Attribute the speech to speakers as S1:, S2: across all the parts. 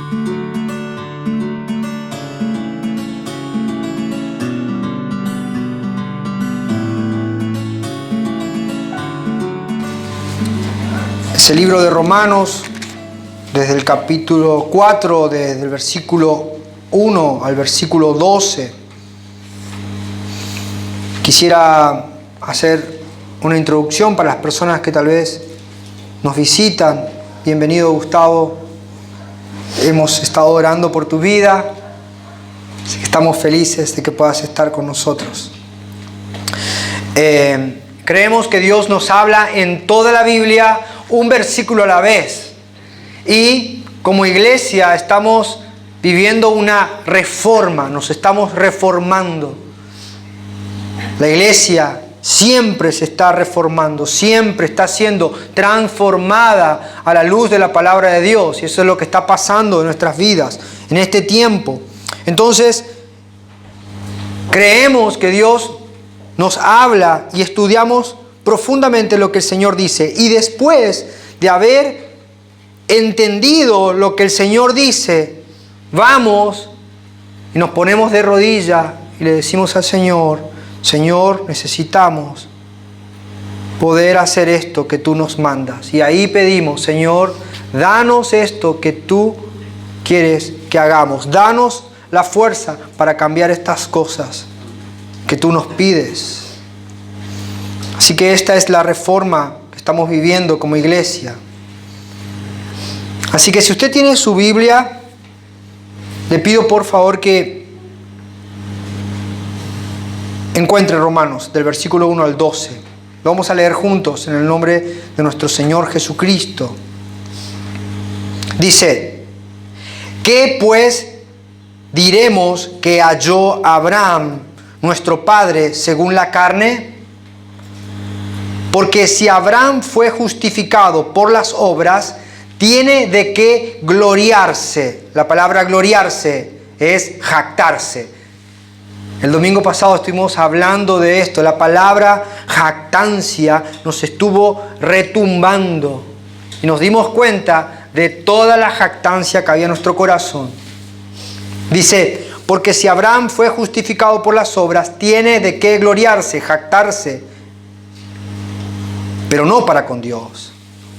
S1: Es el libro de Romanos, desde el capítulo 4, desde el versículo 1 al versículo 12. Quisiera hacer una introducción para las personas que tal vez nos visitan. Bienvenido, Gustavo. Hemos estado orando por tu vida, así que estamos felices de que puedas estar con nosotros. Creemos que Dios nos habla en toda la Biblia, un versículo a la vez. Y como iglesia estamos viviendo una reforma, nos estamos reformando. La iglesia siempre se está reformando, siempre está siendo transformada a la luz de la palabra de Dios. Y eso es lo que está pasando en nuestras vidas en este tiempo. Entonces, creemos que Dios nos habla y estudiamos profundamente lo que el Señor dice. Y después de haber entendido lo que el Señor dice, vamos y nos ponemos de rodillas y le decimos al Señor: Señor, necesitamos poder hacer esto que tú nos mandas. Y ahí pedimos: Señor, danos esto que tú quieres que hagamos. Danos la fuerza para cambiar estas cosas que tú nos pides. Así que esta es la reforma que estamos viviendo como iglesia. Así que si usted tiene su Biblia, le pido por favor que encuentre Romanos del versículo 1 al 12. Lo vamos a leer juntos en el nombre de nuestro Señor Jesucristo. Dice: ¿qué pues diremos que halló Abraham, nuestro padre, según la carne? Porque si Abraham fue justificado por las obras, tiene de qué gloriarse. La palabra gloriarse es jactarse. El domingo pasado estuvimos hablando de esto. La palabra jactancia nos estuvo retumbando y nos dimos cuenta de toda la jactancia que había en nuestro corazón. Dice: porque si Abraham fue justificado por las obras, tiene de qué gloriarse, jactarse, pero no para con Dios.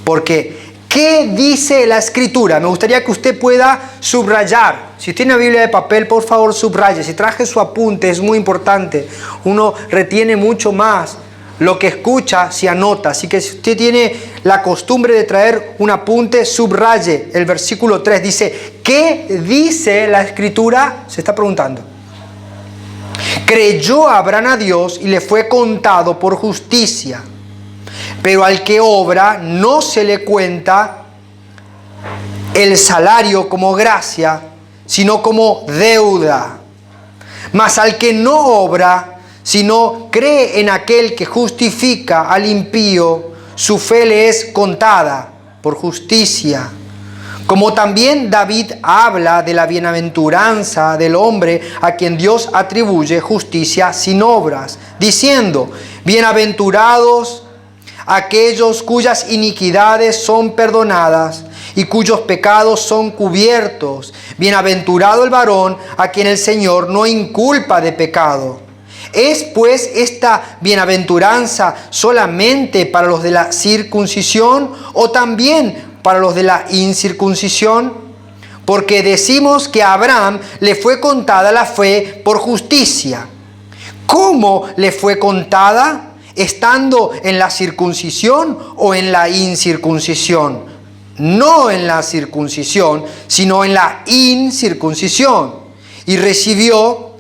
S1: Porque ¿qué dice la Escritura? Me gustaría que usted pueda subrayar. Si tiene una Biblia de papel, por favor subraye. Si traje su apunte, es muy importante. Uno retiene mucho más lo que escucha si anota. Así que si usted tiene la costumbre de traer un apunte, subraye el versículo 3. Dice: ¿qué dice la Escritura? Se está preguntando. Creyó Abraham a Dios y le fue contado por justicia. Pero al que obra no se le cuenta el salario como gracia, sino como deuda. Mas al que no obra, sino cree en aquel que justifica al impío, su fe le es contada por justicia. Como también David habla de la bienaventuranza del hombre a quien Dios atribuye justicia sin obras, diciendo: bienaventurados aquellos cuyas iniquidades son perdonadas y cuyos pecados son cubiertos. Bienaventurado el varón a quien el Señor no inculpa de pecado. ¿Es pues esta bienaventuranza solamente para los de la circuncisión o también para los de la incircuncisión? Porque decimos que a Abraham le fue contada la fe por justicia. ¿Cómo le fue contada? ¿Estando en la circuncisión o en la incircuncisión? No en la circuncisión, sino en la incircuncisión. Y recibió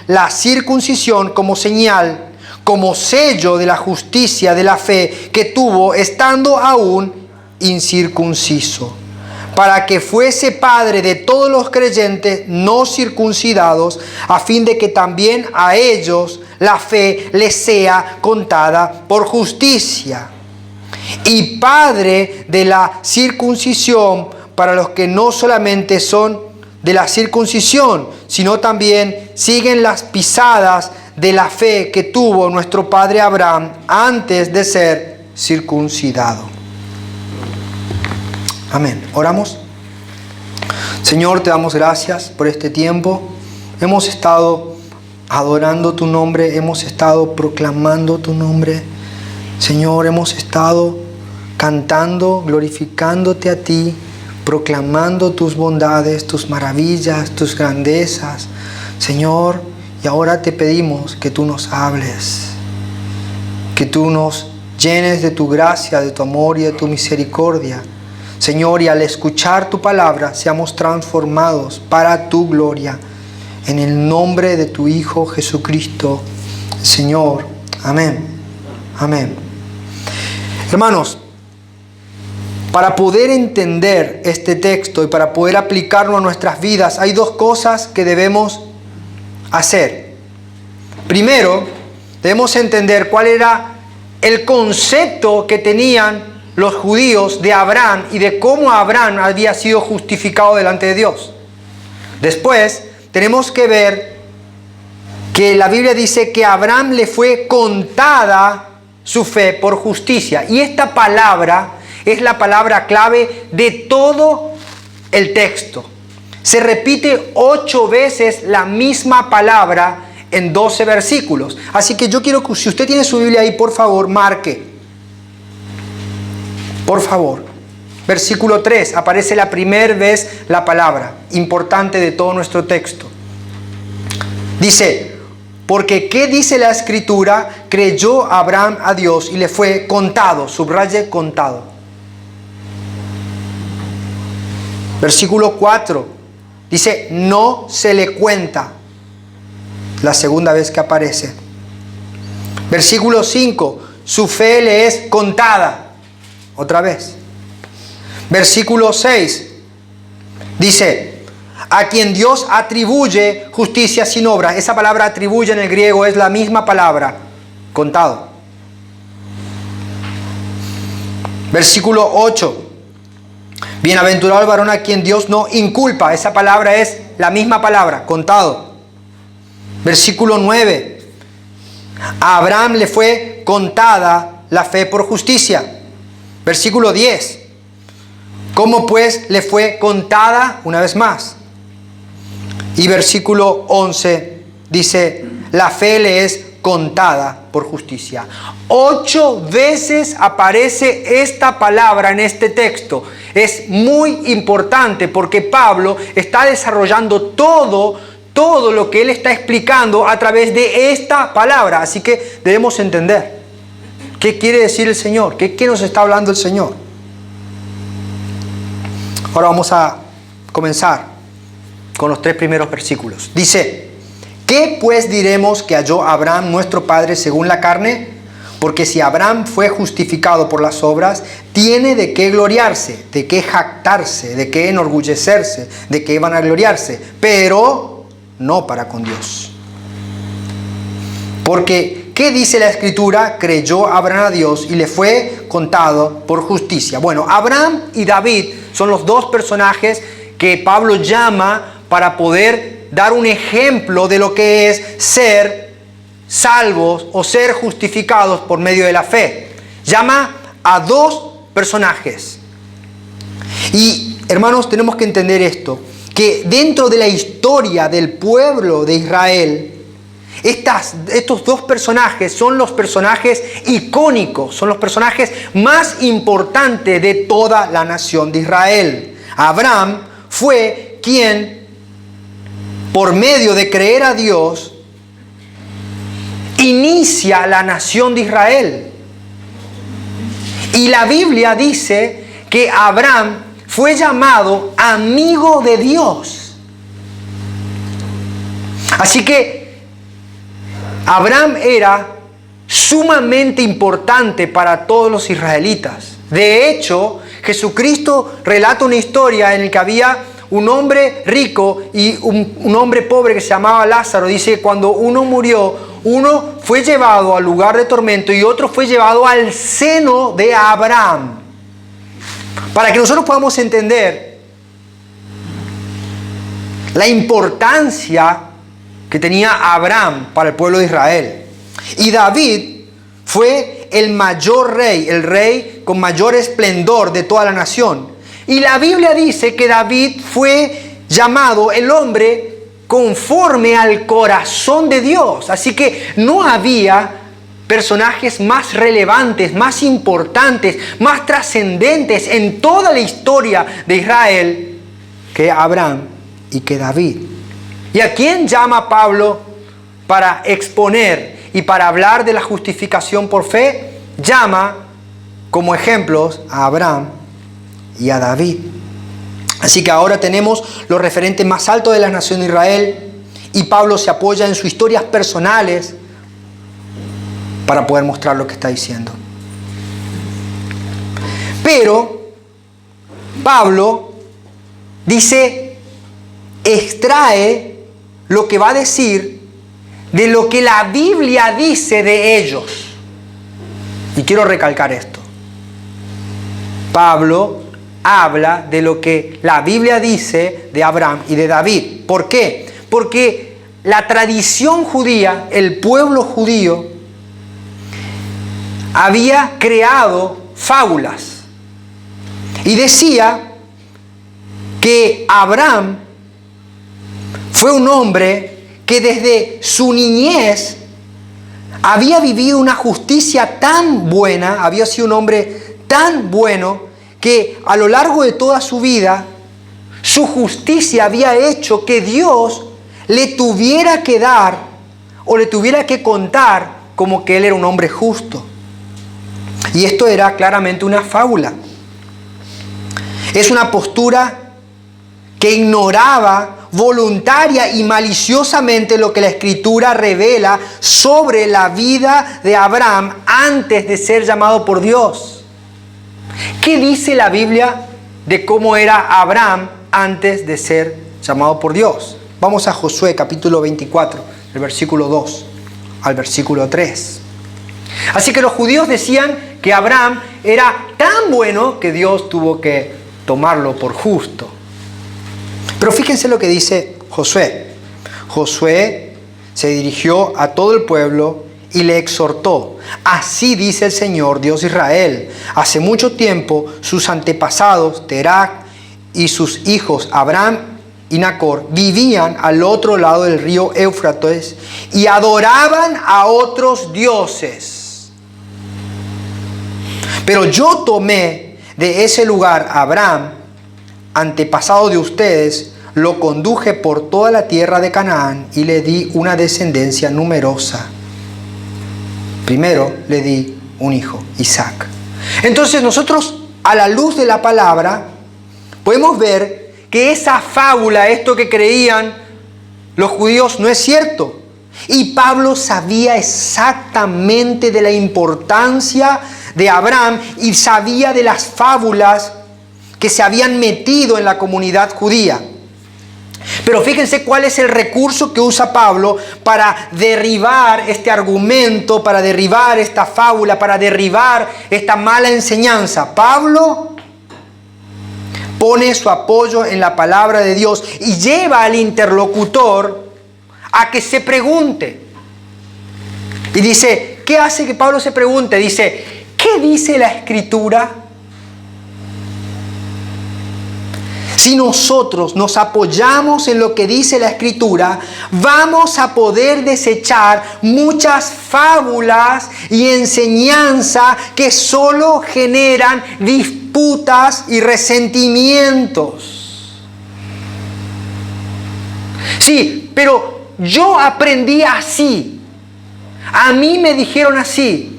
S1: la circuncisión como señal, como sello de la justicia de la fe que tuvo estando aún incircunciso, para que fuese padre de todos los creyentes no circuncidados, a fin de que también a ellos la fe les sea contada por justicia. Y padre de la circuncisión para los que no solamente son de la circuncisión, sino también siguen las pisadas de la fe que tuvo nuestro padre Abraham antes de ser circuncidado. Amén. ¿Oramos? Señor, te damos gracias por este tiempo. Hemos estado adorando tu nombre, hemos estado proclamando tu nombre. Señor, hemos estado cantando, glorificándote a ti, proclamando tus bondades, tus maravillas, tus grandezas. Señor, y ahora te pedimos que tú nos hables, que tú nos llenes de tu gracia, de tu amor y de tu misericordia. Señor, y al escuchar tu palabra seamos transformados para tu gloria. En el nombre de tu Hijo Jesucristo, Señor. Amén. Amén. Hermanos, para poder entender este texto y para poder aplicarlo a nuestras vidas, hay dos cosas que debemos hacer. Primero, debemos entender cuál era el concepto que tenían los judíos de Abraham y de cómo Abraham había sido justificado delante de Dios. Después, tenemos que ver que la Biblia dice que a Abraham le fue contada su fe por justicia. Y esta palabra es la palabra clave de todo el texto. Se repite 8 veces la misma palabra en 12 versículos. Así que yo quiero que, si usted tiene su Biblia ahí, por favor, marque. Por favor. Versículo 3, aparece la primera vez la palabra importante de todo nuestro texto. Dice, porque ¿qué dice la Escritura? Creyó Abraham a Dios y le fue contado, subraye contado. Versículo 4, dice, no se le cuenta. La segunda vez que aparece. Versículo 5, su fe le es contada. Otra vez. Versículo 6 dice, a quien Dios atribuye justicia sin obra. Esa palabra atribuye en el griego es la misma palabra, contado. Versículo 8, bienaventurado el varón a quien Dios no inculpa. Esa palabra es la misma palabra, contado. Versículo 9, a Abraham le fue contada la fe por justicia. Versículo 10, ¿cómo pues le fue contada? Una vez más. Y versículo 11 dice, la fe le es contada por justicia. 8 veces aparece esta palabra en este texto. Es muy importante porque Pablo está desarrollando todo lo que él está explicando a través de esta palabra. Así que debemos entender qué quiere decir el Señor, qué nos está hablando el Señor. Ahora vamos a comenzar con los 3 primeros versículos. Dice, ¿qué pues diremos que halló Abraham nuestro padre según la carne? Porque si Abraham fue justificado por las obras, tiene de qué gloriarse, de qué jactarse, de qué enorgullecerse, de qué vanagloriarse, pero no para con Dios. Porque, ¿qué dice la Escritura? Creyó Abraham a Dios y le fue contado por justicia. Bueno, Abraham y David son los dos personajes que Pablo llama para poder dar un ejemplo de lo que es ser salvos o ser justificados por medio de la fe. Llama a 2 personajes. Y, hermanos, tenemos que entender esto, que dentro de la historia del pueblo de Israel, estos 2 personajes son los personajes icónicos, son los personajes más importantes de toda la nación de Israel. Abraham fue quien, por medio de creer a Dios, inicia la nación de Israel. Y la Biblia dice que Abraham fue llamado amigo de Dios. Así que Abraham era sumamente importante para todos los israelitas. De hecho, Jesucristo relata una historia en la que había un hombre rico y un hombre pobre que se llamaba Lázaro. Dice que cuando uno murió, uno fue llevado al lugar de tormento y otro fue llevado al seno de Abraham. Para que nosotros podamos entender la importancia que tenía Abraham para el pueblo de Israel. Y David fue el mayor rey, el rey con mayor esplendor de toda la nación. Y la Biblia dice que David fue llamado el hombre conforme al corazón de Dios. Así que no había personajes más relevantes, más importantes, más trascendentes en toda la historia de Israel que Abraham y que David. ¿Y a quién llama Pablo para exponer y para hablar de la justificación por fe? Llama como ejemplos a Abraham y a David. Así que ahora tenemos los referentes más altos de la nación de Israel y Pablo se apoya en sus historias personales para poder mostrar lo que está diciendo. Pero Pablo dice, extrae lo que va a decir de lo que la Biblia dice de ellos. Y quiero recalcar esto. Pablo habla de lo que la Biblia dice de Abraham y de David. ¿Por qué? Porque la tradición judía, el pueblo judío, había creado fábulas. Y decía que Abraham fue un hombre que desde su niñez había vivido una justicia tan buena, había sido un hombre tan bueno, que a lo largo de toda su vida, su justicia había hecho que Dios le tuviera que dar o le tuviera que contar como que él era un hombre justo. Y esto era claramente una fábula. Es una postura que ignoraba voluntaria y maliciosamente lo que la Escritura revela sobre la vida de Abraham antes de ser llamado por Dios. ¿Qué dice la Biblia de cómo era Abraham antes de ser llamado por Dios? Vamos a Josué capítulo 24, del versículo 2 al versículo 3. Así que los judíos decían que Abraham era tan bueno que Dios tuvo que tomarlo por justo. Pero fíjense lo que dice Josué. Josué se dirigió a todo el pueblo y le exhortó. Así dice el Señor, Dios de Israel. Hace mucho tiempo sus antepasados, Terach y sus hijos Abraham y Nacor, vivían al otro lado del río Éufrates y adoraban a otros dioses. Pero yo tomé de ese lugar a Abraham, antepasado de ustedes, lo conduje por toda la tierra de Canaán y le di una descendencia numerosa. Primero le di un hijo, Isaac. Entonces nosotros, a la luz de la palabra, podemos ver que esa fábula, esto que creían los judíos, no es cierto. Y Pablo sabía exactamente de la importancia de Abraham y sabía de las fábulas que se habían metido en la comunidad judía. Pero fíjense cuál es el recurso que usa Pablo para derribar este argumento, para derribar esta fábula, para derribar esta mala enseñanza. Pablo pone su apoyo en la palabra de Dios y lleva al interlocutor a que se pregunte. Y dice, ¿qué hace que Pablo se pregunte? Dice, ¿qué dice la Escritura? Si nosotros nos apoyamos en lo que dice la Escritura, vamos a poder desechar muchas fábulas y enseñanzas que solo generan disputas y resentimientos. Sí, pero yo aprendí así. A mí me dijeron así.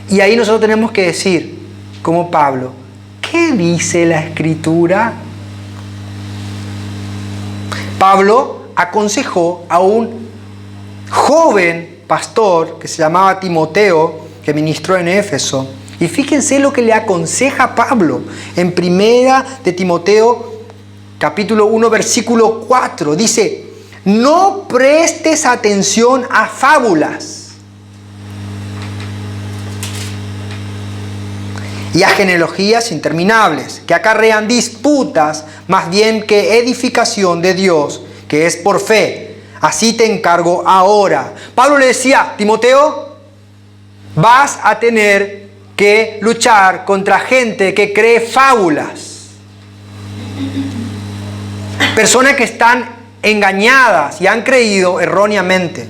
S1: Y ahí nosotros tenemos que decir, como Pablo, ¿qué dice la Escritura? Pablo aconsejó a un joven pastor que se llamaba Timoteo, que ministró en Éfeso. Y fíjense lo que le aconseja Pablo en primera de Timoteo, capítulo 1, versículo 4. Dice, no prestes atención a fábulas y a genealogías interminables, que acarrean disputas más bien que edificación de Dios, que es por fe. Así te encargo ahora. Pablo le decía, Timoteo, vas a tener que luchar contra gente que cree fábulas. Personas que están engañadas y han creído erróneamente.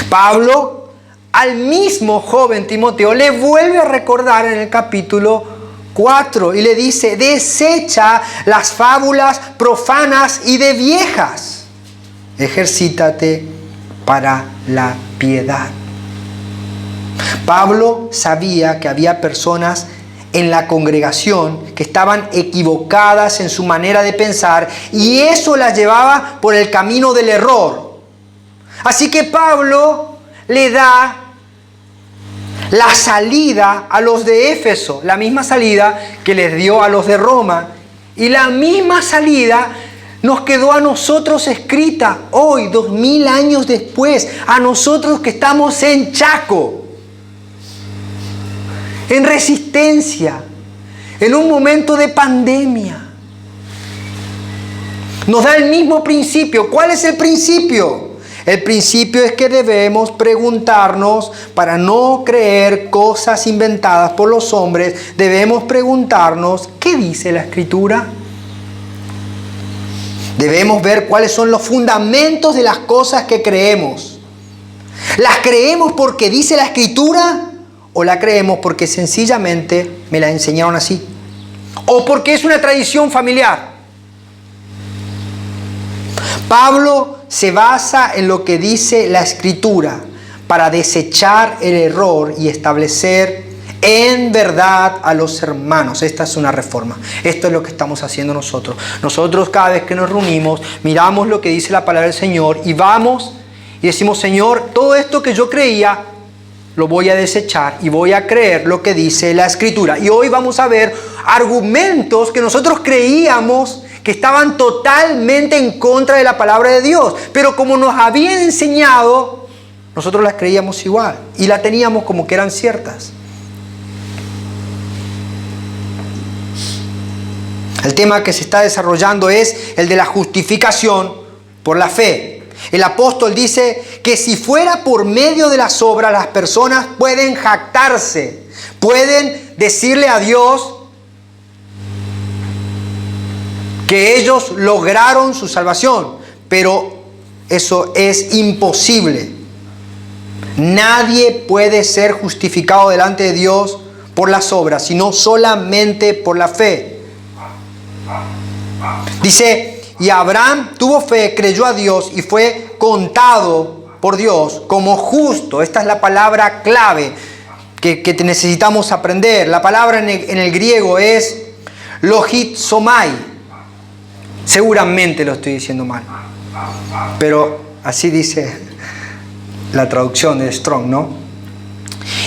S1: Pablo al mismo joven Timoteo le vuelve a recordar en el capítulo 4 y le dice: desecha las fábulas profanas y de viejas. Ejercítate para la piedad. Pablo sabía que había personas en la congregación que estaban equivocadas en su manera de pensar y eso las llevaba por el camino del error. Así que Pablo le da la salida a los de Éfeso, la misma salida que les dio a los de Roma, y la misma salida nos quedó a nosotros escrita hoy, 2000 años después, a nosotros que estamos en Chaco, en resistencia, en un momento de pandemia. Nos da el mismo principio. ¿Cuál es el principio? El principio es que debemos preguntarnos, para no creer cosas inventadas por los hombres, debemos preguntarnos, ¿qué dice la Escritura? Debemos ver cuáles son los fundamentos de las cosas que creemos. ¿Las creemos porque dice la Escritura? ¿O la creemos porque sencillamente me la enseñaron así? ¿O porque es una tradición familiar? Pablo se basa en lo que dice la Escritura para desechar el error y establecer en verdad a los hermanos. Esta es una reforma. Esto es lo que estamos haciendo nosotros. Nosotros cada vez que nos reunimos, miramos lo que dice la palabra del Señor y vamos y decimos: Señor, todo esto que yo creía lo voy a desechar y voy a creer lo que dice la Escritura. Y hoy vamos a ver argumentos que nosotros creíamos que estaban totalmente en contra de la palabra de Dios. Pero como nos habían enseñado, nosotros las creíamos igual y las teníamos como que eran ciertas. El tema que se está desarrollando es el de la justificación por la fe. El apóstol dice que si fuera por medio de las obras, las personas pueden jactarse, pueden decirle a Dios que ellos lograron su salvación, pero eso es imposible. Nadie puede ser justificado delante de Dios por las obras, sino solamente por la fe. Dice: y Abraham tuvo fe, creyó a Dios y fue contado por Dios como justo. Esta es la palabra clave que necesitamos aprender. La palabra en el griego es logizomai. Seguramente lo estoy diciendo mal, pero así dice la traducción de Strong, ¿no?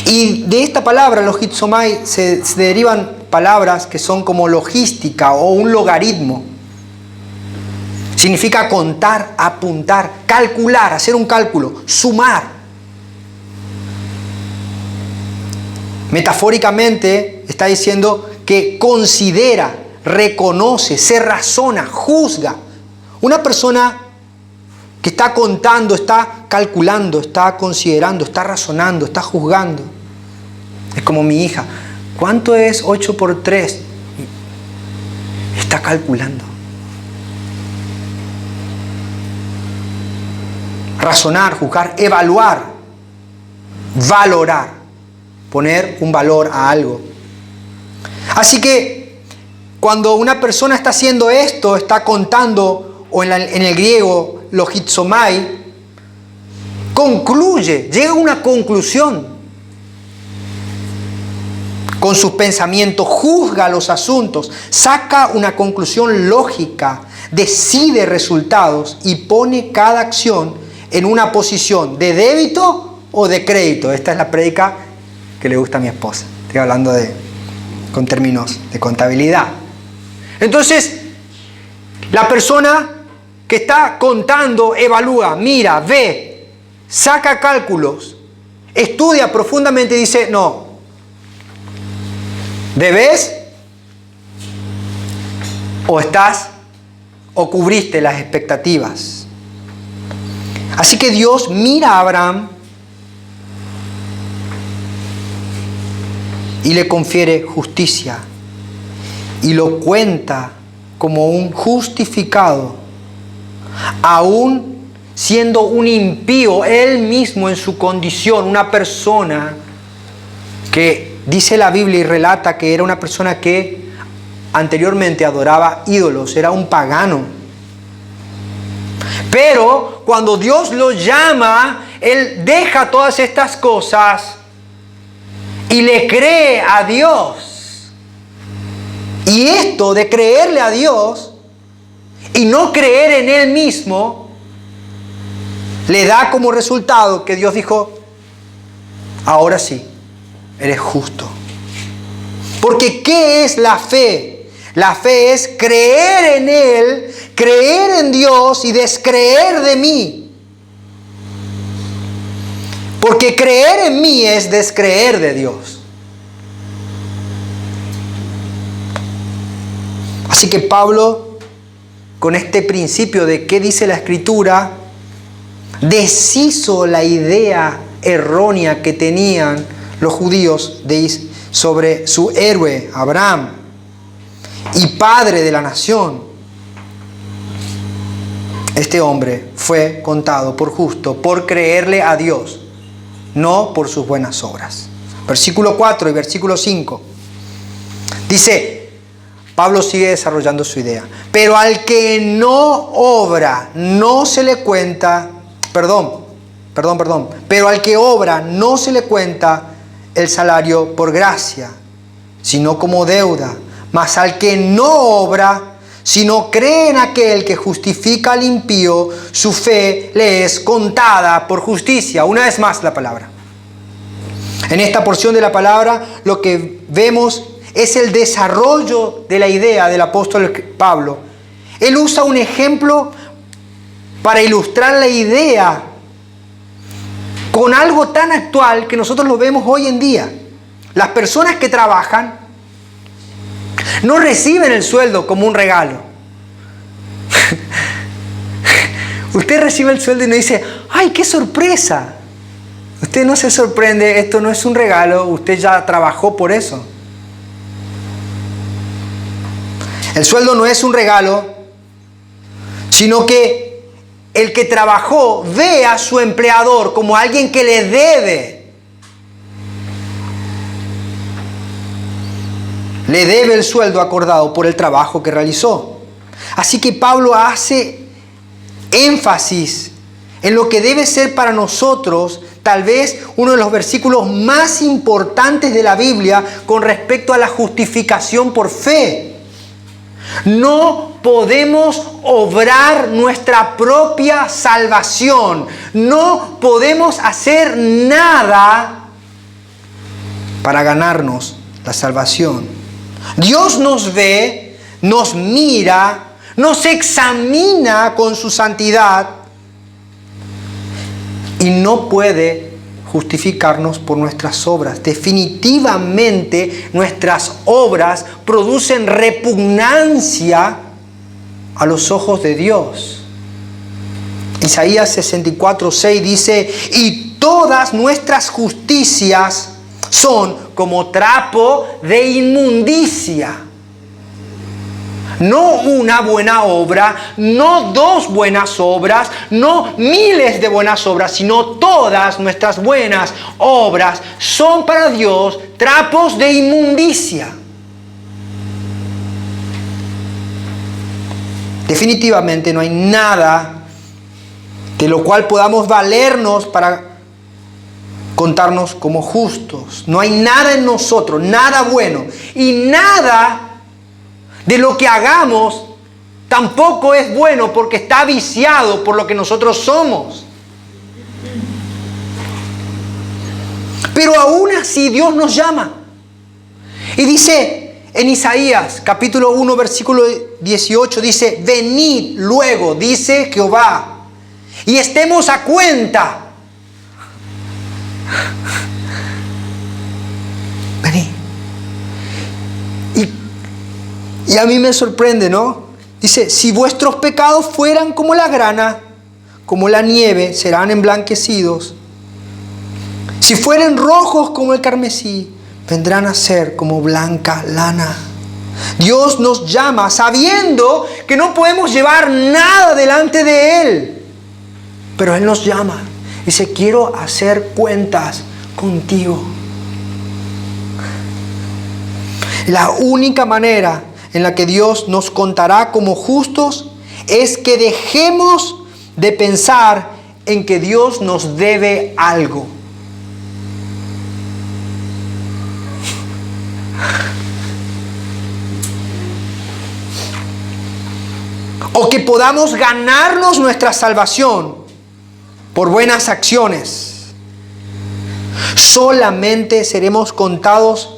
S1: Y de esta palabra, logizomai, se derivan palabras que son como logística o un logaritmo. Significa contar, apuntar, calcular, hacer un cálculo, sumar. Metafóricamente está diciendo que considera, reconoce, se razona, juzga. Una persona que está contando, está calculando, está considerando, está razonando, está juzgando. Es como mi hija. ¿Cuánto es 8 por 3? Está calculando. Razonar, juzgar, evaluar, valorar, poner un valor a algo. Así que cuando una persona está haciendo esto, está contando, o en el griego logizomai, concluye, llega a una conclusión. Con sus pensamientos juzga los asuntos, saca una conclusión lógica, decide resultados y pone cada acción en una posición de débito o de crédito. Esta es la prédica que le gusta a mi esposa. Estoy hablando con términos de contabilidad. Entonces, la persona que está contando evalúa, mira, ve, saca cálculos, estudia profundamente y dice: no, ¿debes? ¿O cubriste las expectativas? Así que Dios mira a Abraham y le confiere justicia y lo cuenta como un justificado, aún siendo un impío, él mismo en su condición, una persona que dice la Biblia y relata que era una persona que anteriormente adoraba ídolos, era un pagano. Pero cuando Dios lo llama, él deja todas estas cosas y le cree a Dios. Y esto de creerle a Dios y no creer en él mismo, le da como resultado que Dios dijo, ahora sí, eres justo. Porque ¿qué es la fe? La fe es creer en Él, creer en Dios y descreer de mí. Porque creer en mí es descreer de Dios. Así que Pablo, con este principio de qué dice la Escritura, deshizo la idea errónea que tenían los judíos sobre su héroe, Abraham, y padre de la nación. Este hombre fue contado por justo por creerle a Dios, no por sus buenas obras. Versículo 4 y versículo 5. Dice, Pablo sigue desarrollando su idea. Pero al que no obra, no se le cuenta, pero al que obra no se le cuenta el salario por gracia, sino como deuda. Mas al que no obra, sino cree en aquel que justifica al impío, su fe le es contada por justicia. Una vez más la palabra. En esta porción de la palabra lo que vemos es el desarrollo de la idea del apóstol Pablo. Él usa un ejemplo para ilustrar la idea con algo tan actual que nosotros lo vemos hoy en día. Las personas que trabajan no reciben el sueldo como un regalo. Usted recibe el sueldo y no dice, ¡ay, qué sorpresa! Usted no se sorprende, esto no es un regalo, usted ya trabajó por eso. El sueldo no es un regalo, sino que el que trabajó ve a su empleador como alguien que le debe. Le debe el sueldo acordado por el trabajo que realizó. Así que Pablo hace énfasis en lo que debe ser para nosotros tal vez uno de los versículos más importantes de la Biblia con respecto a la justificación por fe. No podemos obrar nuestra propia salvación. No podemos hacer nada para ganarnos la salvación. Dios nos ve, nos mira, nos examina con su santidad y no puede justificarnos por nuestras obras. Definitivamente nuestras obras producen repugnancia a los ojos de Dios. Isaías 64:6 dice, y todas nuestras justicias son como trapo de inmundicia. No una buena obra, no dos buenas obras, no miles de buenas obras, sino todas nuestras buenas obras son para Dios trapos de inmundicia. Definitivamente no hay nada de lo cual podamos valernos para contarnos como justos. No hay nada en nosotros, nada bueno, y nada de lo que hagamos tampoco es bueno porque está viciado por lo que nosotros somos. Pero aún así Dios nos llama. Y dice en Isaías capítulo 1 versículo 18, dice, venid luego, dice Jehová, y estemos a cuenta. Venid. Y a mí me sorprende, ¿no? Dice, si vuestros pecados fueran como la grana, como la nieve, serán emblanquecidos. Si fueren rojos como el carmesí, vendrán a ser como blanca lana. Dios nos llama sabiendo que no podemos llevar nada delante de Él. Pero Él nos llama. Dice, quiero hacer cuentas contigo. La única manera en la que Dios nos contará como justos es que dejemos de pensar en que Dios nos debe algo. O que podamos ganarnos nuestra salvación por buenas acciones. Solamente seremos contados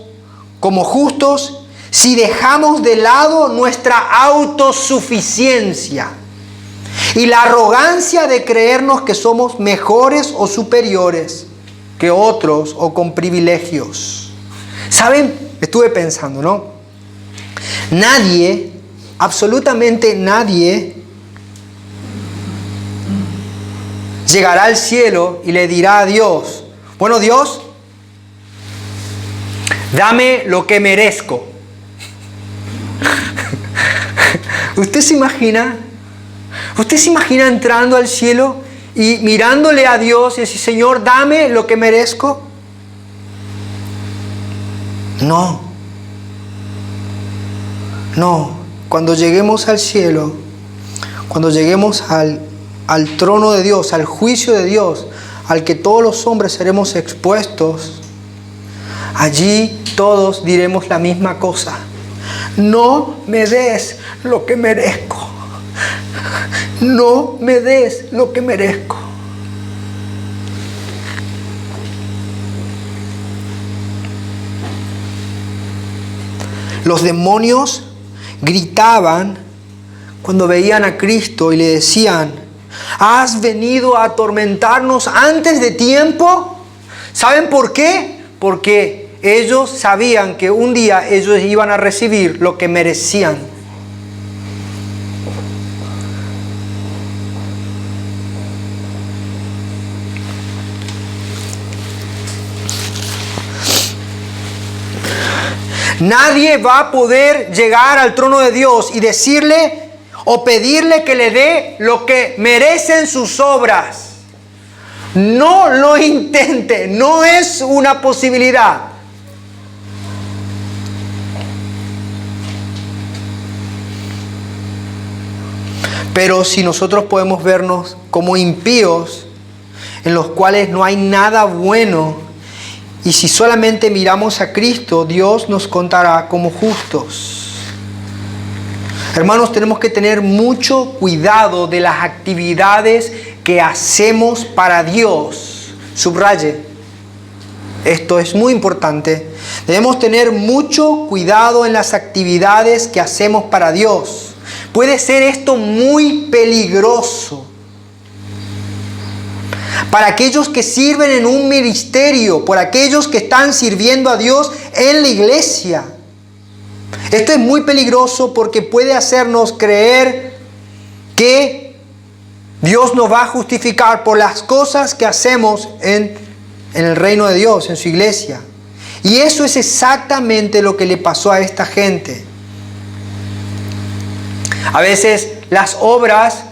S1: como justos si dejamos de lado nuestra autosuficiencia y la arrogancia de creernos que somos mejores o superiores que otros o con privilegios. ¿Saben? Estuve pensando, ¿no? Nadie, absolutamente nadie, llegará al cielo y le dirá a Dios, bueno, Dios, dame lo que merezco. ¿Usted se imagina? ¿Usted se imagina entrando al cielo y mirándole a Dios y decir, Señor, dame lo que merezco? No. No. Cuando lleguemos al cielo, cuando lleguemos al trono de Dios, al juicio de Dios, al que todos los hombres seremos expuestos, allí todos diremos la misma cosa. No me des lo que merezco. No me des lo que merezco. Los demonios gritaban cuando veían a Cristo y le decían, ¿has venido a atormentarnos antes de tiempo? ¿Saben por qué? Porque ellos sabían que un día ellos iban a recibir lo que merecían. Nadie va a poder llegar al trono de Dios y decirle o pedirle que le dé lo que merecen sus obras. No lo intente, no es una posibilidad. Pero si nosotros podemos vernos como impíos, en los cuales no hay nada bueno, y si solamente miramos a Cristo, Dios nos contará como justos. Hermanos, tenemos que tener mucho cuidado de las actividades que hacemos para Dios. Subraye, esto es muy importante. Debemos tener mucho cuidado en las actividades que hacemos para Dios. Puede ser esto muy peligroso para aquellos que sirven en un ministerio, por aquellos que están sirviendo a Dios en la iglesia. Esto es muy peligroso porque puede hacernos creer que Dios nos va a justificar por las cosas que hacemos en el reino de Dios, en su iglesia. Y eso es exactamente lo que le pasó a esta gente. A veces las obras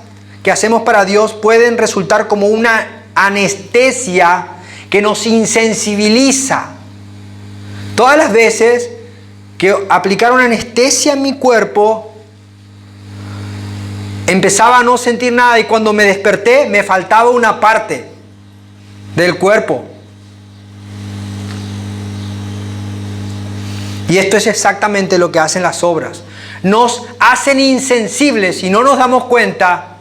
S1: que hacemos para Dios pueden resultar como una anestesia que nos insensibiliza. Todas las veces que aplicaron anestesia en mi cuerpo, empezaba a no sentir nada y cuando me desperté me faltaba una parte del cuerpo. Y esto es exactamente lo que hacen las obras. Nos hacen insensibles y no nos damos cuenta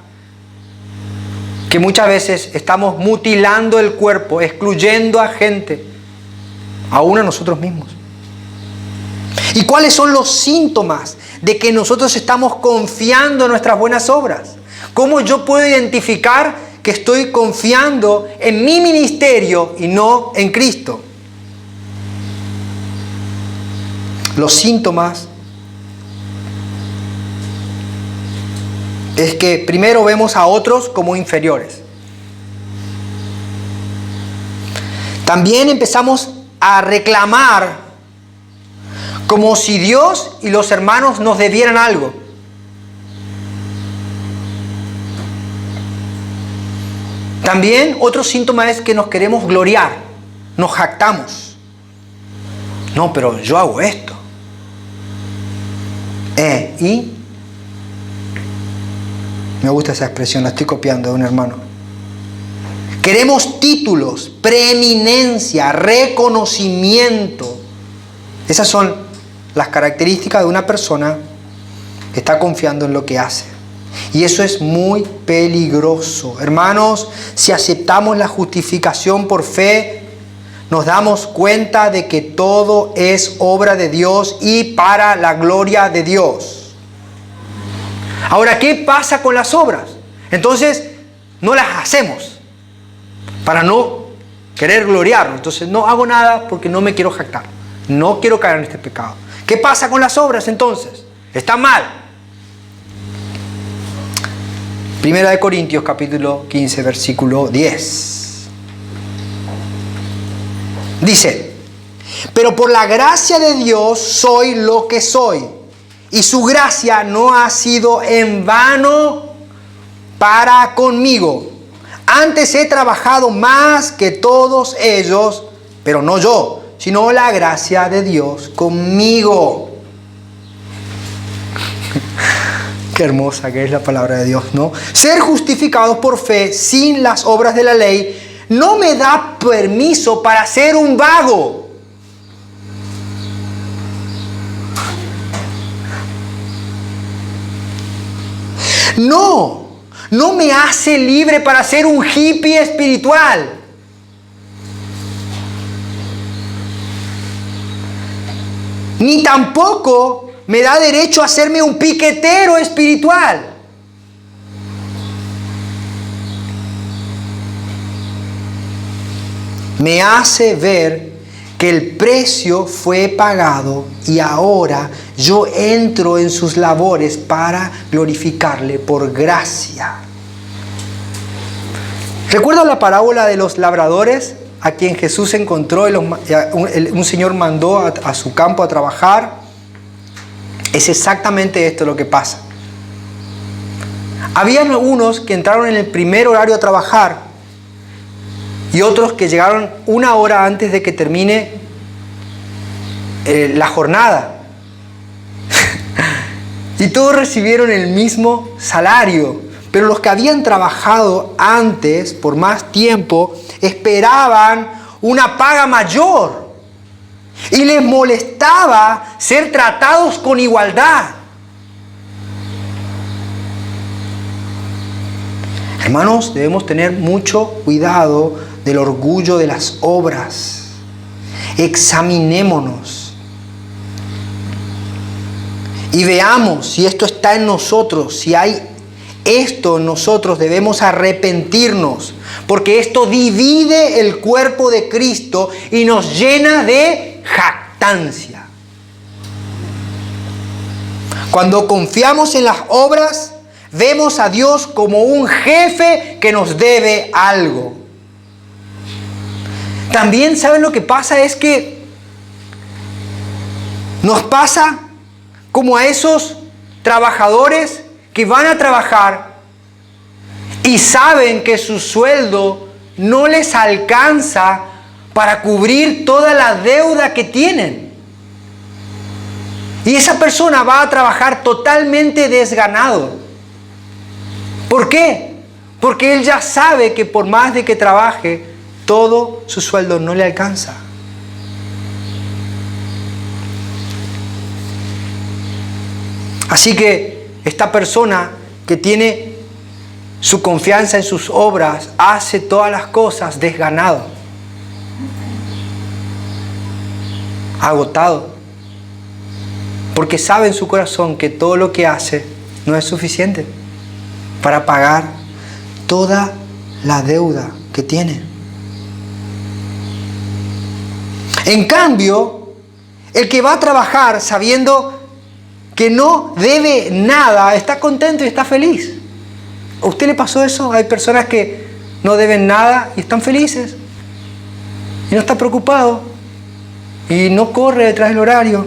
S1: que muchas veces estamos mutilando el cuerpo, excluyendo a gente, aún a nosotros mismos. ¿Y cuáles son los síntomas de que nosotros estamos confiando en nuestras buenas obras? ¿Cómo yo puedo identificar que estoy confiando en mi ministerio y no en Cristo? Los síntomas es que primero vemos a otros como inferiores. También empezamos a reclamar como si Dios y los hermanos nos debieran algo. También otro síntoma es que nos queremos gloriar, nos jactamos. No, pero yo hago esto. ¿Y? Me gusta esa expresión, la estoy copiando de un hermano. Queremos títulos, preeminencia, reconocimiento. Esas son las características de una persona que está confiando en lo que hace. Y eso es muy peligroso. Hermanos, si aceptamos la justificación por fe, nos damos cuenta de que todo es obra de Dios y para la gloria de Dios. Ahora, ¿qué pasa con las obras? Entonces, no las hacemos para no querer gloriarnos. Entonces, no hago nada porque no me quiero jactar. No quiero caer en este pecado. ¿Qué pasa con las obras entonces? Está mal. Primera de Corintios capítulo 15 versículo 10. Dice: pero por la gracia de Dios soy lo que soy, y su gracia no ha sido en vano para conmigo. Antes he trabajado más que todos ellos, pero no yo, sino la gracia de Dios conmigo. Qué hermosa que es la palabra de Dios, ¿no? Ser justificados por fe sin las obras de la ley no me da permiso para ser un vago. No me hace libre para ser un hippie espiritual. Ni tampoco me da derecho a hacerme un piquetero espiritual. Me hace ver que el precio fue pagado y ahora yo entro en sus labores para glorificarle por gracia. ¿Recuerda la parábola de los labradores a quien Jesús encontró y un señor mandó a su campo a trabajar? Es exactamente esto lo que pasa. Habían algunos que entraron en el primer horario a trabajar y otros que llegaron una hora antes de que termine la jornada. Y todos recibieron el mismo salario. Pero los que habían trabajado antes, por más tiempo, esperaban una paga mayor. Y les molestaba ser tratados con igualdad. Hermanos, debemos tener mucho cuidado del orgullo de las obras. Examinémonos y veamos si esto está en nosotros. Si hay esto en nosotros, debemos arrepentirnos, porque esto divide el cuerpo de Cristo y nos llena de jactancia. Cuando confiamos en las obras, vemos a Dios como un jefe que nos debe algo. También, ¿saben lo que pasa? Es que nos pasa como a esos trabajadores que van a trabajar y saben que su sueldo no les alcanza para cubrir toda la deuda que tienen. Y esa persona va a trabajar totalmente desganado. ¿Por qué? Porque él ya sabe que por más de que trabaje, todo su sueldo no le alcanza. Así que esta persona que tiene su confianza en sus obras hace todas las cosas desganado, agotado, porque sabe en su corazón que todo lo que hace no es suficiente para pagar toda la deuda que tiene. En cambio, el que va a trabajar sabiendo que no debe nada, está contento y está feliz. ¿A usted le pasó eso? Hay personas que no deben nada y están felices. Y no está preocupado. Y no corre detrás del horario.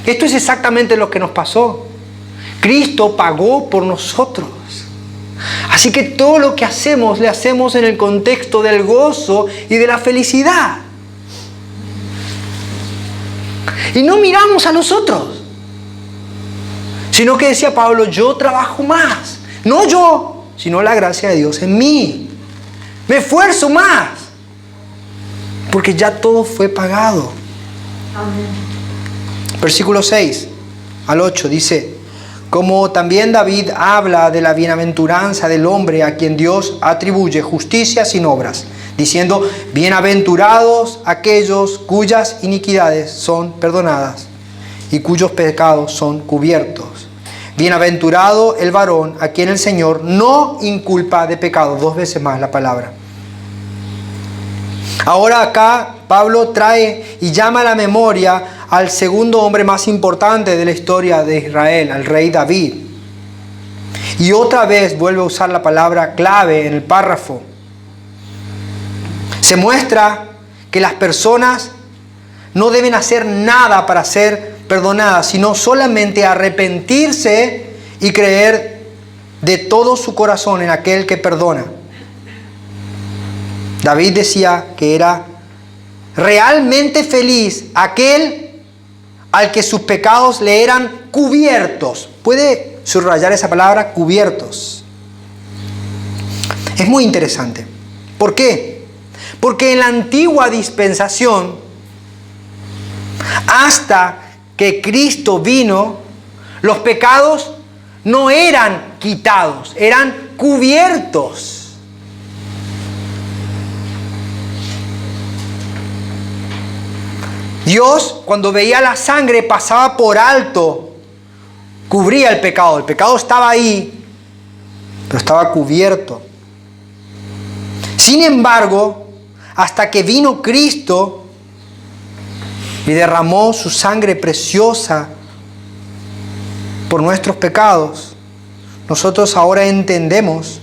S1: Esto es exactamente lo que nos pasó. Cristo pagó por nosotros. Así que todo lo que hacemos, le hacemos en el contexto del gozo y de la felicidad. Y no miramos a nosotros, sino que decía Pablo, yo trabajo más. No yo, sino la gracia de Dios en mí. Me esfuerzo más, porque ya todo fue pagado.
S2: Amén.
S1: Versículo 6 al 8 dice, como también David habla de la bienaventuranza del hombre a quien Dios atribuye justicia sin obras, diciendo, bienaventurados aquellos cuyas iniquidades son perdonadas y cuyos pecados son cubiertos. Bienaventurado el varón a quien el Señor no inculpa de pecado. 2 veces más la palabra. Ahora acá Pablo trae y llama a la memoria al segundo hombre más importante de la historia de Israel, al rey David. Y otra vez vuelve a usar la palabra clave en el párrafo. Se muestra que las personas no deben hacer nada para ser perdonadas, sino solamente arrepentirse y creer de todo su corazón en aquel que perdona. David decía que era realmente feliz aquel al que sus pecados le eran cubiertos. ¿Puede subrayar esa palabra? Cubiertos. Es muy interesante. ¿Por qué? Porque en la antigua dispensación, hasta que Cristo vino, los pecados no eran quitados, eran cubiertos. Dios, cuando veía la sangre, pasaba por alto, cubría el pecado. El pecado estaba ahí, pero estaba cubierto. Sin embargo, hasta que vino Cristo y derramó su sangre preciosa por nuestros pecados, nosotros ahora entendemos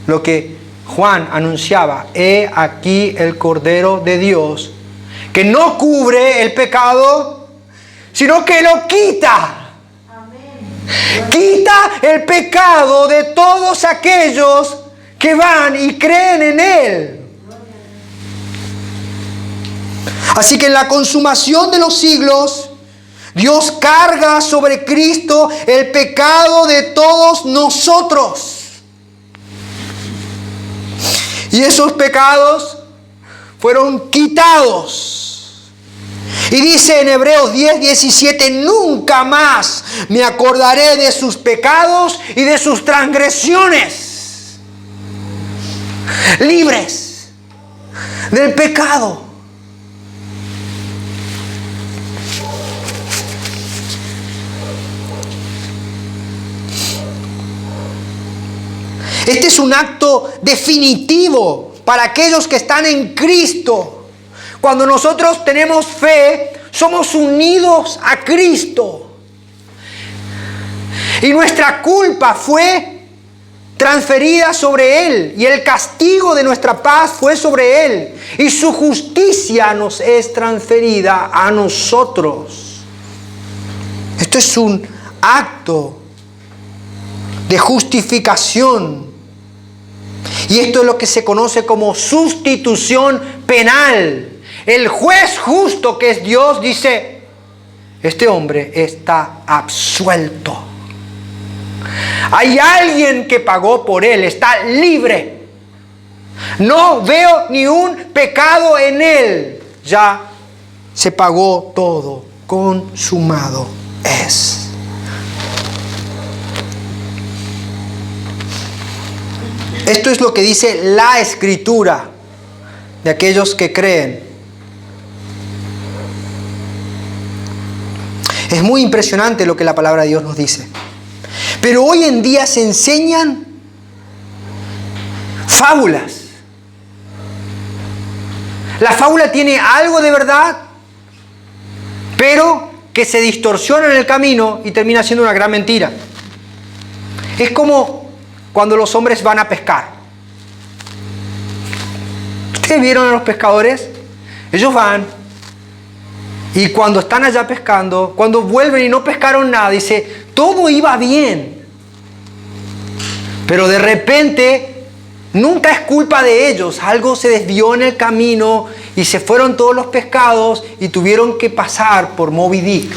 S1: lo que Juan anunciaba. He aquí el Cordero de Dios, que no cubre el pecado, sino que lo quita. Amén. Quita el pecado de todos aquellos que van y creen en Él. Así que en la consumación de los siglos, Dios carga sobre Cristo el pecado de todos nosotros. Y esos pecados fueron quitados. Y dice en Hebreos 10:17, nunca más me acordaré de sus pecados y de sus transgresiones. Libres del pecado. Este es un acto definitivo para aquellos que están en Cristo. Cuando nosotros tenemos fe, somos unidos a Cristo. Y nuestra culpa fue transferida sobre Él. Y el castigo de nuestra paz fue sobre Él. Y su justicia nos es transferida a nosotros. Esto es un acto de justificación. Y esto es lo que se conoce como sustitución penal. El juez justo, que es Dios, dice, este hombre está absuelto. Hay alguien que pagó por él, está libre. No veo ni un pecado en él. Ya se pagó todo, consumado es. Esto es lo que dice la Escritura de aquellos que creen. Es muy impresionante lo que la palabra de Dios nos dice. Pero hoy en día se enseñan fábulas. La fábula tiene algo de verdad, pero que se distorsiona en el camino y termina siendo una gran mentira. Es como cuando los hombres van a pescar. ¿Ustedes vieron a los pescadores? Ellos van Y cuando están allá pescando, cuando vuelven y no pescaron nada, dice, todo iba bien. Pero de repente, nunca es culpa de ellos. Algo se desvió en el camino y se fueron todos los pescados y tuvieron que pasar por Moby Dick.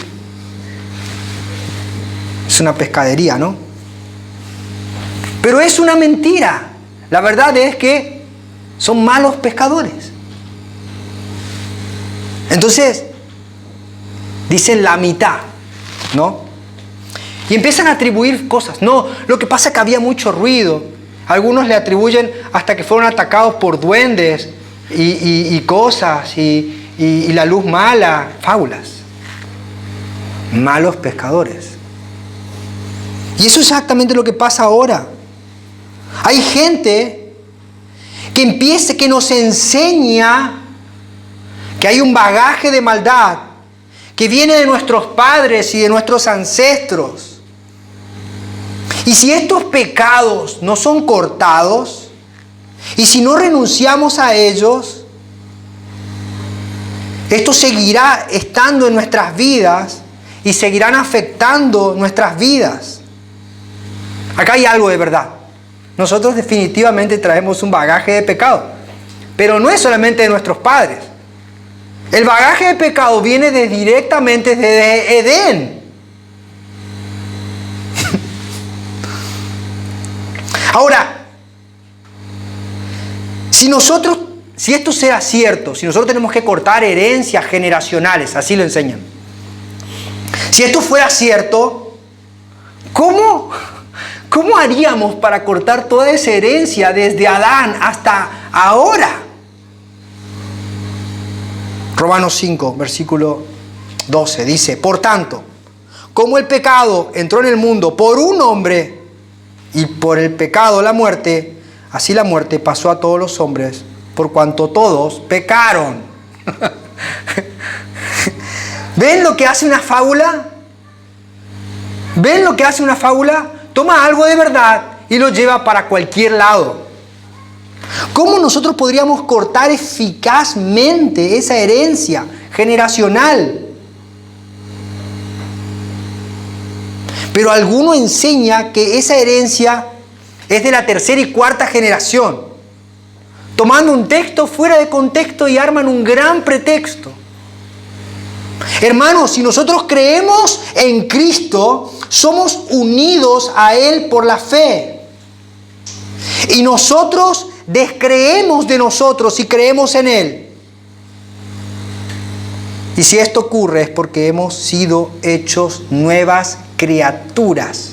S1: Es una pescadería, ¿no? Pero es una mentira. La verdad es que son malos pescadores. Entonces, dicen la mitad, ¿no? Y empiezan a atribuir cosas. No, lo que pasa es que había mucho ruido. Algunos le atribuyen hasta que fueron atacados por duendes y cosas y la luz mala. Fábulas. Malos pescadores. Y eso es exactamente lo que pasa ahora. Hay gente que nos enseña que hay un bagaje de maldad que viene de nuestros padres y de nuestros ancestros. Y si estos pecados no son cortados, y si no renunciamos a ellos, esto seguirá estando en nuestras vidas y seguirán afectando nuestras vidas. Acá hay algo de verdad. Nosotros definitivamente traemos un bagaje de pecado, pero no es solamente de nuestros padres. El bagaje de pecado viene directamente desde Edén. Ahora, si esto sea cierto, si nosotros tenemos que cortar herencias generacionales, así lo enseñan. Si esto fuera cierto, ¿cómo haríamos para cortar toda esa herencia desde Adán hasta ahora? Romanos 5, versículo 12, dice, por tanto, como el pecado entró en el mundo por un hombre y por el pecado la muerte, así la muerte pasó a todos los hombres por cuanto todos pecaron. ¿Ven lo que hace una fábula? ¿Ven lo que hace una fábula? Toma algo de verdad y lo lleva para cualquier lado. ¿Cómo nosotros podríamos cortar eficazmente esa herencia generacional? Pero alguno enseña que esa herencia es de la tercera y cuarta generación, tomando un texto fuera de contexto y arman un gran pretexto. Hermanos, si nosotros creemos en Cristo, somos unidos a Él por la fe. Y nosotros descreemos de nosotros y creemos en Él. Y si esto ocurre es porque hemos sido hechos nuevas criaturas.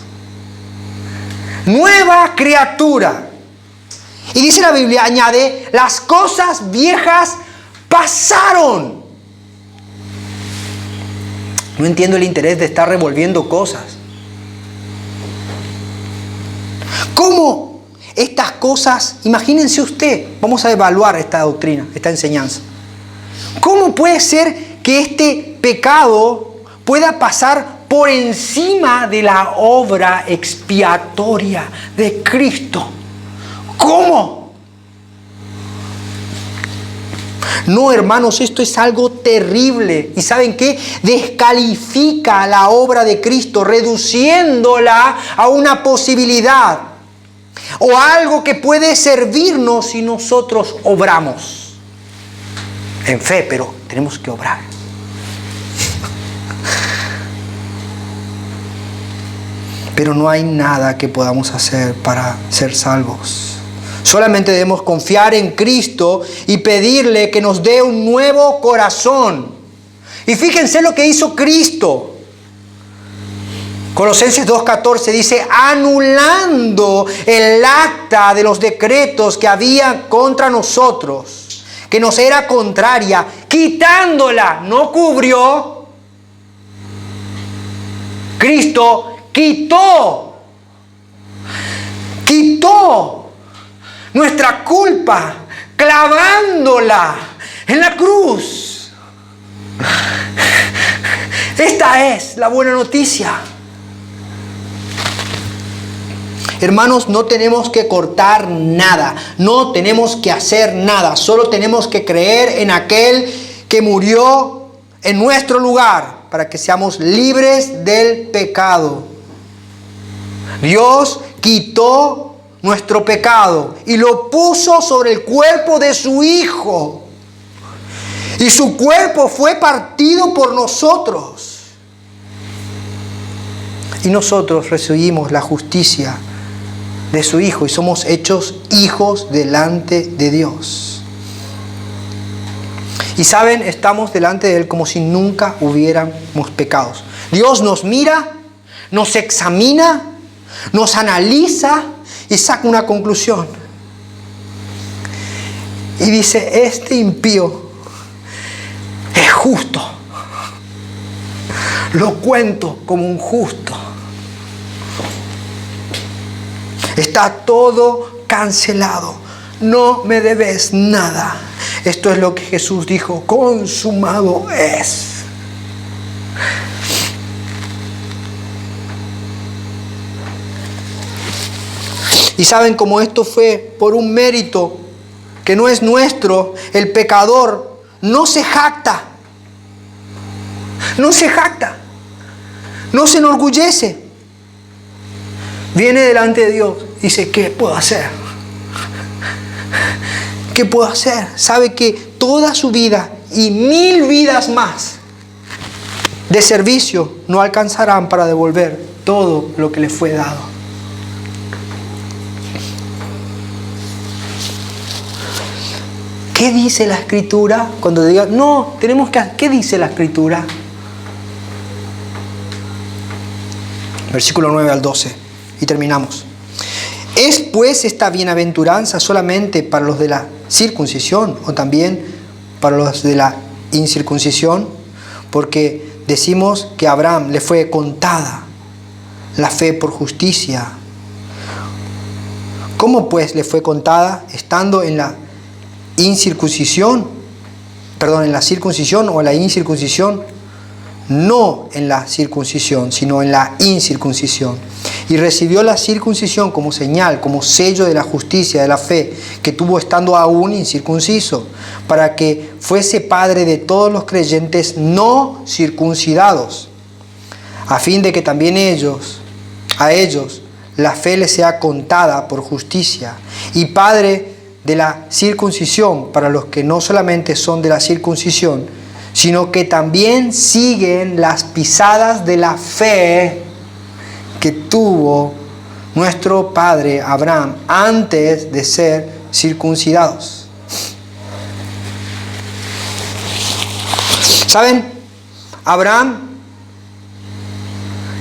S1: Nueva criatura. Y dice la Biblia, añade, las cosas viejas pasaron. No entiendo el interés de estar revolviendo cosas. ¿Cómo estas cosas, imagínense usted, vamos a evaluar esta doctrina, esta enseñanza. ¿Cómo puede ser que este pecado pueda pasar por encima de la obra expiatoria de Cristo? ¿Cómo? No, hermanos, esto es algo terrible. ¿Y saben qué? Descalifica la obra de Cristo, reduciéndola a una posibilidad o algo que puede servirnos si nosotros obramos en fe, pero tenemos que obrar. Pero no hay nada que podamos hacer para ser salvos. Solamente debemos confiar en Cristo y pedirle que nos dé un nuevo corazón. Y fíjense lo que hizo Cristo. Colosenses 2:14 dice, anulando el acta de los decretos que había contra nosotros, que nos era contraria, quitándola, no cubrió. Cristo quitó nuestra culpa, clavándola en la cruz. Esta es la buena noticia. Hermanos, no tenemos que cortar nada, no tenemos que hacer nada, solo tenemos que creer en aquel que murió en nuestro lugar para que seamos libres del pecado. Dios quitó nuestro pecado y lo puso sobre el cuerpo de su Hijo. Y su cuerpo fue partido por nosotros. Y nosotros recibimos la justicia de su Hijo y somos hechos hijos delante de Dios. Y saben, estamos delante de Él como si nunca hubiéramos pecado. Dios nos mira, nos examina, nos analiza y saca una conclusión. Y dice, este impío es justo. Lo cuento como un justo. Está todo cancelado. No me debes nada. Esto es lo que Jesús dijo. Consumado es. Y saben, como esto fue por un mérito que no es nuestro, el pecador no se jacta. No se jacta. No se enorgullece. Viene delante de Dios y dice, ¿qué puedo hacer? ¿Qué puedo hacer? Sabe que toda su vida y 1000 vidas más de servicio no alcanzarán para devolver todo lo que le fue dado. ¿Qué dice la Escritura? Cuando diga, no, tenemos que... ¿Qué dice la Escritura? Versículo 9 al 12. Y terminamos. ¿Es pues esta bienaventuranza solamente para los de la circuncisión o también para los de la incircuncisión? Porque decimos que a Abraham le fue contada la fe por justicia. ¿Cómo pues le fue contada estando en la incircuncisión? Perdón, en la circuncisión o la incircuncisión. No en la circuncisión, sino en la incircuncisión. Y recibió la circuncisión como señal, como sello de la justicia, de la fe, que tuvo estando aún incircunciso, para que fuese padre de todos los creyentes no circuncidados, a fin de que también a ellos, la fe les sea contada por justicia, y padre de la circuncisión para los que no solamente son de la circuncisión, sino que también siguen las pisadas de la fe que tuvo nuestro padre Abraham antes de ser circuncidados. ¿Saben? Abraham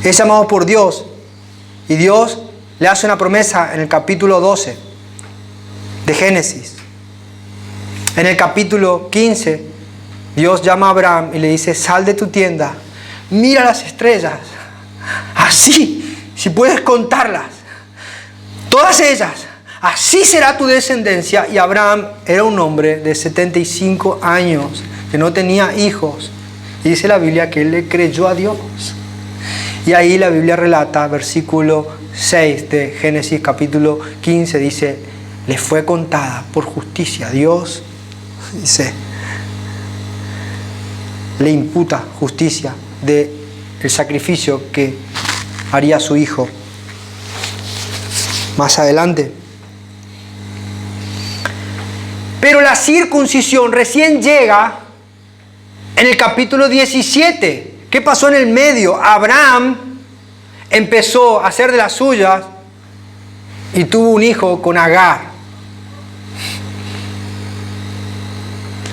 S1: es amado por Dios y Dios le hace una promesa en el capítulo 12 de Génesis. En el capítulo 15 Dios llama a Abraham y le dice, sal de tu tienda, mira las estrellas, así, si puedes contarlas, todas ellas, así será tu descendencia. Y Abraham era un hombre de 75 años, que no tenía hijos, y dice la Biblia que él le creyó a Dios. Y ahí la Biblia relata, versículo 6 de Génesis capítulo 15, dice, le fue contada por justicia. Dios, dice, le imputa justicia del sacrificio que haría su hijo más adelante. Pero la circuncisión recién llega en el capítulo 17. ¿Qué pasó en el medio? Abraham empezó a hacer de las suyas y tuvo un hijo con Agar.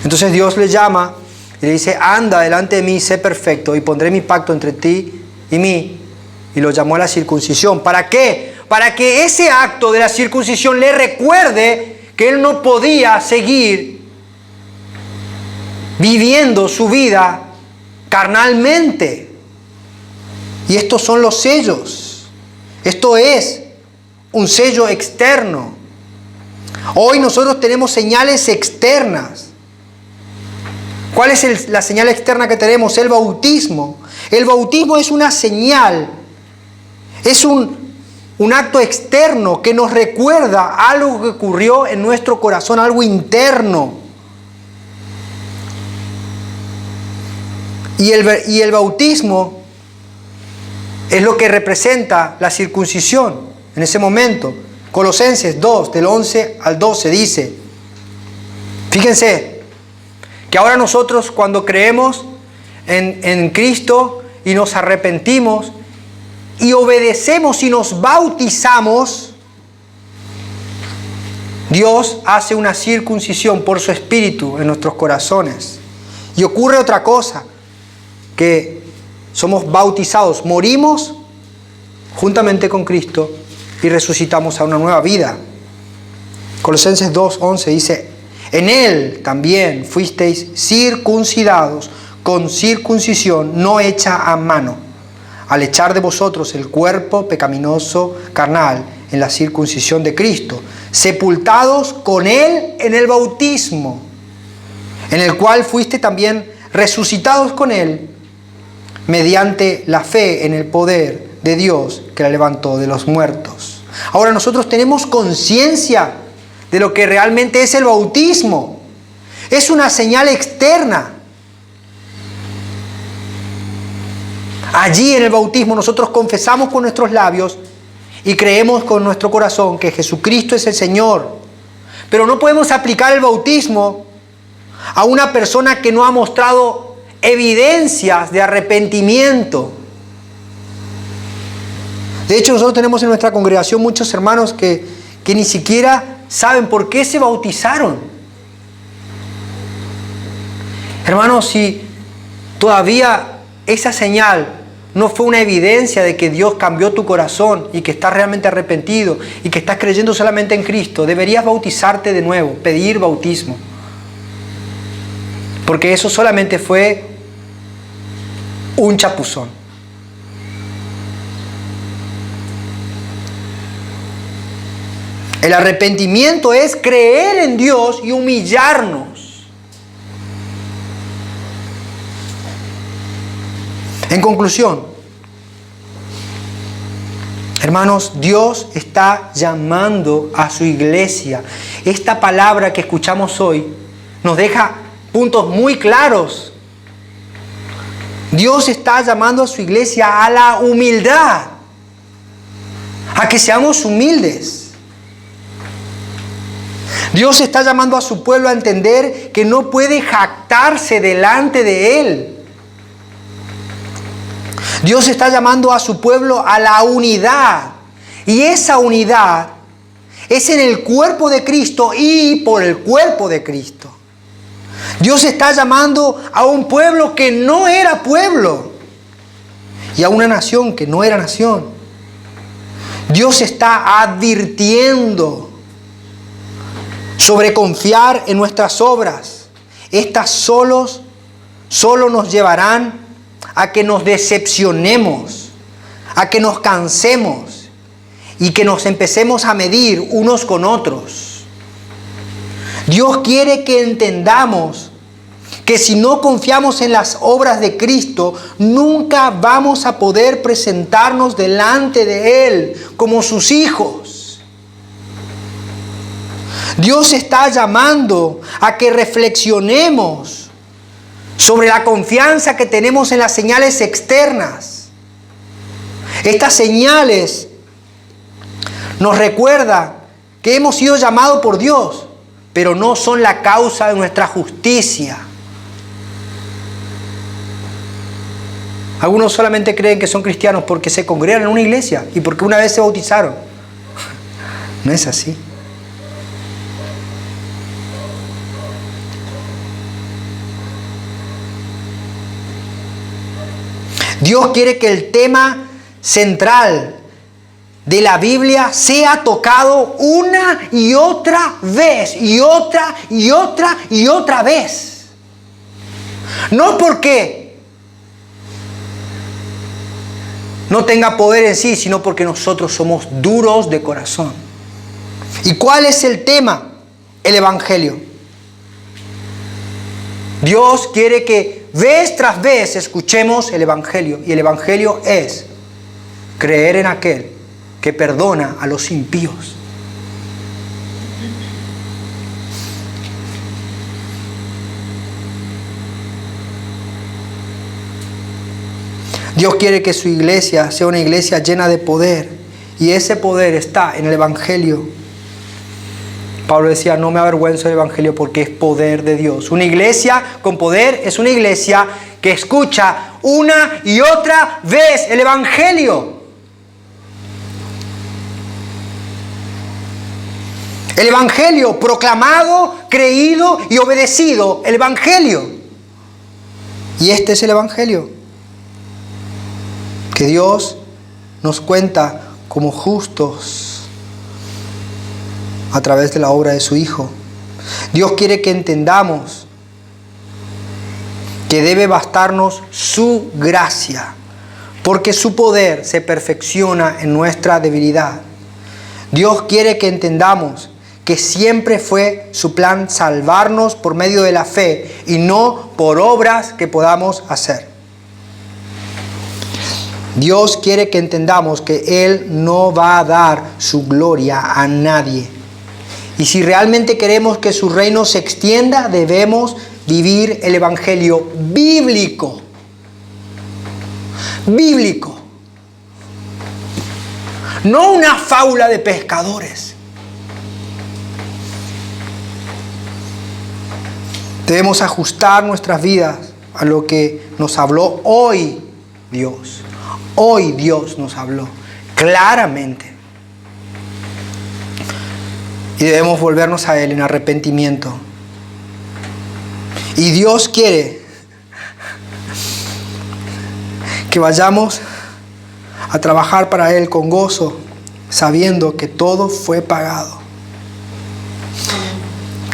S1: Entonces Dios le llama y le dice, anda delante de mí, sé perfecto, y pondré mi pacto entre ti y mí. Y lo llamó a la circuncisión. ¿Para qué? Para que ese acto de la circuncisión le recuerde que él no podía seguir viviendo su vida carnalmente. Y estos son los sellos. Esto es un sello externo. Hoy nosotros tenemos señales externas. ¿Cuál es la señal externa que tenemos? El bautismo. El bautismo es una señal. Es un acto externo que nos recuerda algo que ocurrió en nuestro corazón, algo interno. Y el bautismo es lo que representa la circuncisión en ese momento. Colosenses 2, del 11 al 12 dice, fíjense, que ahora nosotros cuando creemos en Cristo y nos arrepentimos y obedecemos y nos bautizamos, Dios hace una circuncisión por su Espíritu en nuestros corazones. Y ocurre otra cosa, que somos bautizados, morimos juntamente con Cristo y resucitamos a una nueva vida. Colosenses 2:11 dice, en Él también fuisteis circuncidados con circuncisión no hecha a mano, al echar de vosotros el cuerpo pecaminoso carnal en la circuncisión de Cristo, sepultados con Él en el bautismo, en el cual fuiste también resucitados con Él, mediante la fe en el poder de Dios que la levantó de los muertos. Ahora nosotros tenemos conciencia de lo que realmente es el bautismo. Es una señal externa. Allí en el bautismo nosotros confesamos con nuestros labios y creemos con nuestro corazón que Jesucristo es el Señor. Pero no podemos aplicar el bautismo a una persona que no ha mostrado evidencias de arrepentimiento. De hecho, nosotros tenemos en nuestra congregación muchos hermanos que ni siquiera saben por qué se bautizaron. Hermanos, si todavía esa señal no fue una evidencia de que Dios cambió tu corazón y que estás realmente arrepentido y que estás creyendo solamente en Cristo, deberías bautizarte de nuevo, pedir bautismo. Porque eso solamente fue un chapuzón. El arrepentimiento es creer en Dios y humillarnos. En conclusión, hermanos, Dios está llamando a su iglesia. Esta palabra que escuchamos hoy nos deja puntos muy claros. Dios está llamando a su iglesia a la humildad, a que seamos humildes. Dios está llamando a su pueblo a entender que no puede jactarse delante de Él. Dios está llamando a su pueblo a la unidad. Y esa unidad es en el cuerpo de Cristo y por el cuerpo de Cristo. Dios está llamando a un pueblo que no era pueblo y a una nación que no era nación. Dios está advirtiendo sobre confiar en nuestras obras. Estas solo nos llevarán a que nos decepcionemos, a que nos cansemos y que nos empecemos a medir unos con otros. Dios quiere que entendamos que si no confiamos en las obras de Cristo, nunca vamos a poder presentarnos delante de Él como sus hijos. Dios está llamando a que reflexionemos sobre la confianza que tenemos en las señales externas. Estas señales nos recuerdan que hemos sido llamados por Dios, pero no son la causa de nuestra justicia. Algunos solamente creen que son cristianos porque se congregan en una iglesia y porque una vez se bautizaron. No es así. Dios quiere que el tema central de la Biblia sea tocado una y otra vez, y otra y otra y otra vez. No porque no tenga poder en sí, sino porque nosotros somos duros de corazón. ¿Y cuál es el tema? El Evangelio. Dios quiere que vez tras vez escuchemos el Evangelio. Y el Evangelio es creer en aquel que perdona a los impíos. Dios quiere que su iglesia sea una iglesia llena de poder. Y ese poder está en el Evangelio. Pablo decía, no me avergüenzo del Evangelio porque es poder de Dios. Una iglesia con poder es una iglesia que escucha una y otra vez el Evangelio. El Evangelio proclamado, creído y obedecido. El Evangelio. Y este es el Evangelio. Que Dios nos cuenta como justos a través de la obra de su Hijo. Dios quiere que entendamos que debe bastarnos su gracia, porque su poder se perfecciona en nuestra debilidad. Dios quiere que entendamos que siempre fue su plan salvarnos por medio de la fe y no por obras que podamos hacer. Dios quiere que entendamos que Él no va a dar su gloria a nadie. Y si realmente queremos que su reino se extienda, debemos vivir el Evangelio bíblico. Bíblico. No una fábula de pescadores. Debemos ajustar nuestras vidas a lo que nos habló hoy Dios. Hoy Dios nos habló claramente. Y debemos volvernos a Él en arrepentimiento. Y Dios quiere que vayamos a trabajar para Él con gozo, sabiendo que todo fue pagado.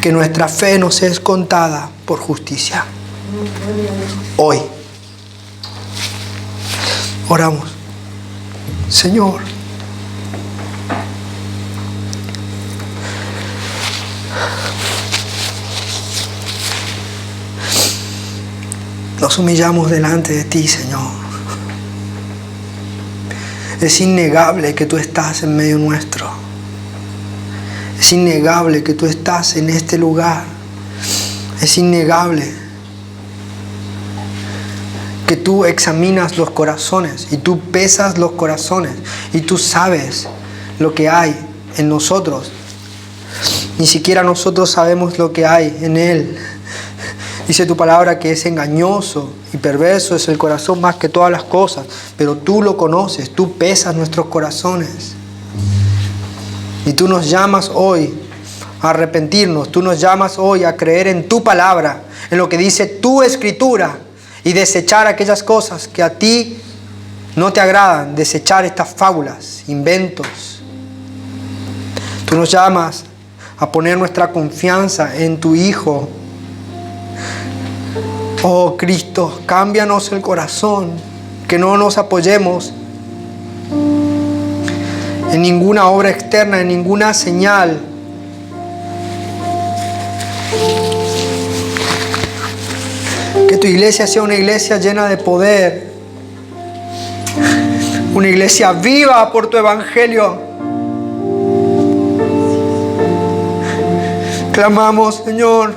S1: Que nuestra fe nos es contada por justicia. Hoy. Oramos. Señor, nos humillamos delante de ti, Señor. Es innegable que tú estás en medio nuestro. Es innegable que tú estás en este lugar. Es innegable que tú examinas los corazones y tú pesas los corazones y tú sabes lo que hay en nosotros. Ni siquiera nosotros sabemos lo que hay en Él. Dice tu palabra que es engañoso y perverso es el corazón más que todas las cosas, pero tú lo conoces, tú pesas nuestros corazones. Y tú nos llamas hoy a arrepentirnos, tú nos llamas hoy a creer en tu palabra, en lo que dice tu escritura, y desechar aquellas cosas que a ti no te agradan, desechar estas fábulas, inventos. Tú nos llamas a poner nuestra confianza en tu Hijo. Oh Cristo, cámbianos el corazón, que no nos apoyemos en ninguna obra externa, en ninguna señal. Que tu iglesia sea una iglesia llena de poder. Una iglesia viva por tu evangelio. Clamamos, Señor,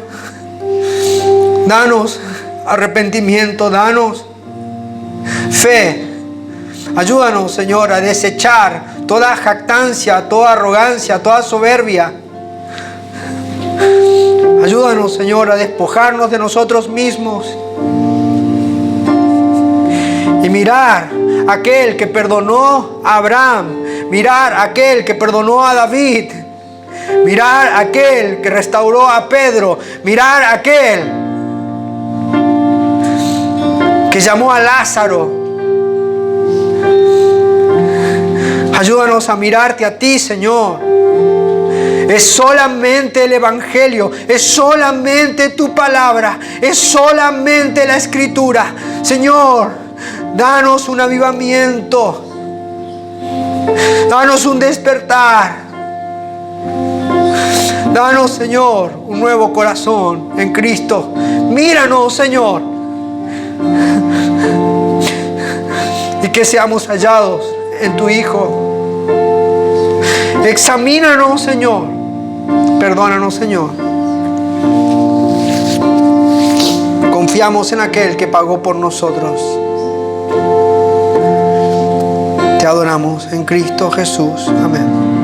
S1: danos arrepentimiento, danos fe. Ayúdanos, Señor, a desechar toda jactancia, toda arrogancia, toda soberbia. Ayúdanos, Señor, a despojarnos de nosotros mismos y mirar a aquel que perdonó a Abraham, mirar a aquel que perdonó a David, mirar a aquel que restauró a Pedro, mirar a aquel que llamó a Lázaro. Ayúdanos a mirarte a ti, Señor. Es solamente el Evangelio, es solamente tu palabra, es solamente la Escritura. Señor, danos un avivamiento, danos un despertar. Danos, Señor, un nuevo corazón en Cristo. Míranos, Señor, y que seamos hallados en tu Hijo. Examínanos, Señor. Perdónanos, Señor. Confiamos en aquel que pagó por nosotros. Te adoramos en Cristo Jesús. Amén.